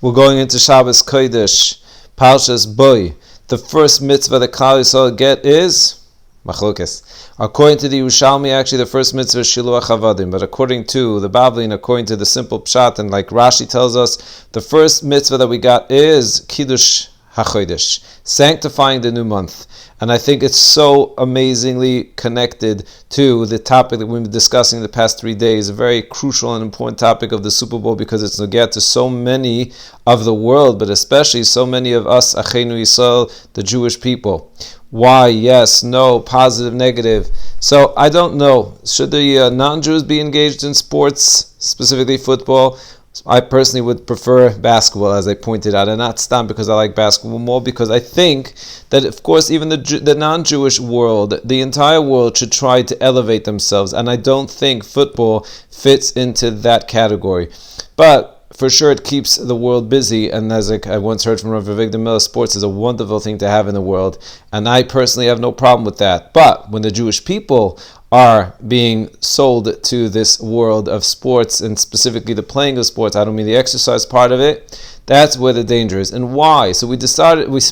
We're going into Shabbos Kodesh, parshas Boy. The first mitzvah that Klal Yisrael get is Machlokes. According to the Yerushalmi, actually the first mitzvah is Shiluach Havadim, but according to the Bavli and according to the simple Pshat, and like Rashi tells us, the first mitzvah that we got is Kiddush HaChodesh, sanctifying the new month. And I think it's so amazingly connected to the topic that we've been discussing the past 3 days, a very crucial and important topic of the Super Bowl, because it's nogea to so many of the world, but especially so many of us, Achenu Yisrael, the Jewish people. Why? Yes, no, positive, negative. So I don't know. Should the non-Jews be engaged in sports, specifically football? I personally would prefer basketball, as I pointed out, and not stam because I like basketball more, because I think that, of course, even the non-Jewish world, the entire world should try to elevate themselves, and I don't think football fits into that category. But for sure, it keeps the world busy, and as I once heard from Rabbi Daniel Aron, sports is a wonderful thing to have in the world, and I personally have no problem with that. But when the Jewish people are being sold to this world of sports, and specifically the playing of sports, I don't mean the exercise part of it, that's where the danger is. And why? So we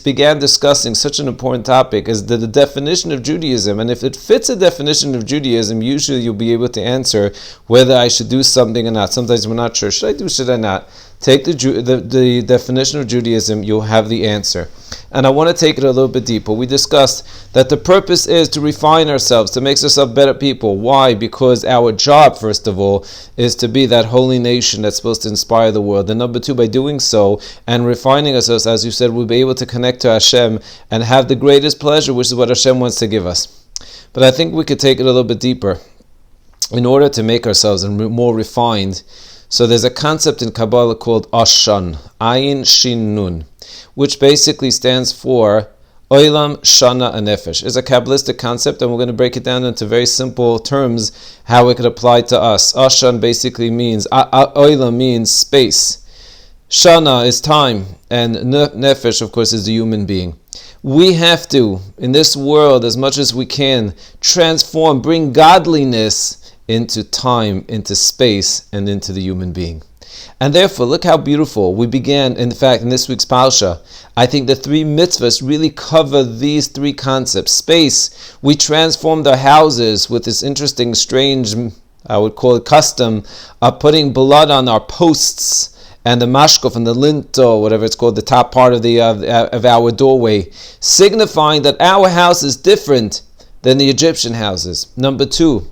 began discussing such an important topic as the definition of Judaism, and if it fits a definition of Judaism, usually you'll be able to answer whether I should do something or not. Sometimes we're not sure, should I do, should I not? Take the definition of Judaism, you'll have the answer. And I want to take it a little bit deeper. We discussed that the purpose is to refine ourselves, to make ourselves better people. Why? Because our job, first of all, is to be that holy nation that's supposed to inspire the world. And number two, by doing so and refining ourselves, as you said, we'll be able to connect to Hashem and have the greatest pleasure, which is what Hashem wants to give us. But I think we could take it a little bit deeper in order to make ourselves more refined. So there's a concept in Kabbalah called Ashan, Ayin Shin Nun, which basically stands for Olam, Shana, and Nefesh. It's a Kabbalistic concept, and we're going to break it down into very simple terms, how it could apply to us. Ashan basically means, Olam means space. Shana is time, and Nefesh, of course, is the human being. We have to, in this world, as much as we can, transform, bring godliness into time, into space, and into the human being. And therefore, look how beautiful we began, in fact, in this week's parsha. I think the 3 mitzvahs really cover these 3 concepts. Space, we transformed our houses with this interesting, strange, I would call it custom, of putting blood on our posts and the mashkof and the lint, or whatever it's called, the top part of our doorway, signifying that our house is different than the Egyptian houses. Number 2,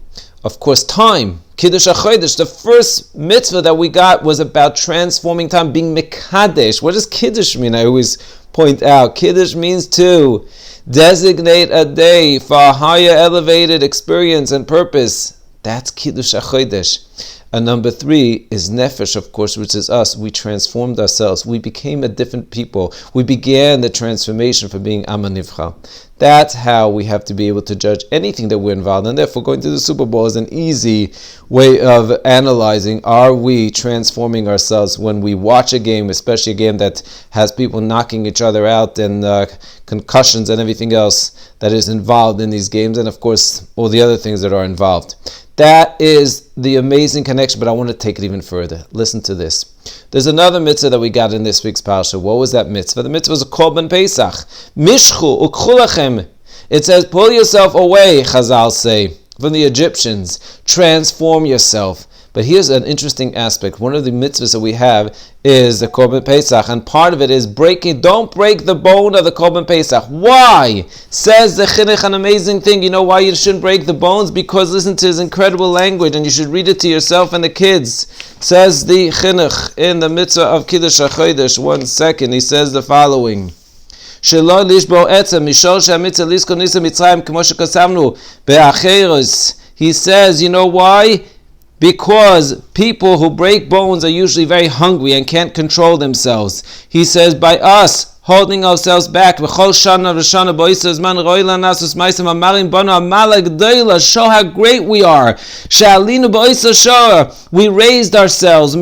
of course, time. Kiddush HaChodesh, the first mitzvah that we got was about transforming time, being mekadesh. What does Kiddush mean? I always point out, Kiddush means to designate a day for a higher elevated experience and purpose. That's Kiddush HaChodesh. And number 3 is Nefesh, of course, which is us. We transformed ourselves. We became a different people. We began the transformation from being Am HaNivcha. That's how we have to be able to judge anything that we're involved in. And therefore, going to the Super Bowl is an easy way of analyzing, are we transforming ourselves when we watch a game, especially a game that has people knocking each other out and concussions and everything else that is involved in these games, and of course, all the other things that are involved. That is the amazing connection, but I want to take it even further. Listen to this. There's another mitzvah that we got in this week's parsha. What was that mitzvah? The mitzvah was a Korban Pesach. Mishchu ukchu lachem. It says, pull yourself away, Chazal say, from the Egyptians. Transform yourself. But here's an interesting aspect. One of the mitzvahs that we have is the Korban Pesach, and part of it is don't break the bone of the Korban Pesach. Why? Says the Chinuch, an amazing thing. You know why you shouldn't break the bones? Because listen to his incredible language, and you should read it to yourself and the kids. Says the Chinuch in the mitzvah of Kiddush HaChodesh. 1 second, he says the following. He says, you know why? Because people who break bones are usually very hungry and can't control themselves. He says, by us holding ourselves back, show how great we are. We raised ourselves.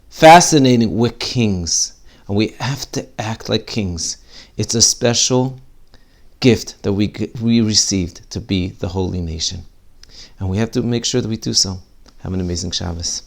Fascinating, we're kings, and we have to act like kings. It's a special gift that we received to be the holy nation, and we have to make sure that we do so. Have an amazing Shabbos.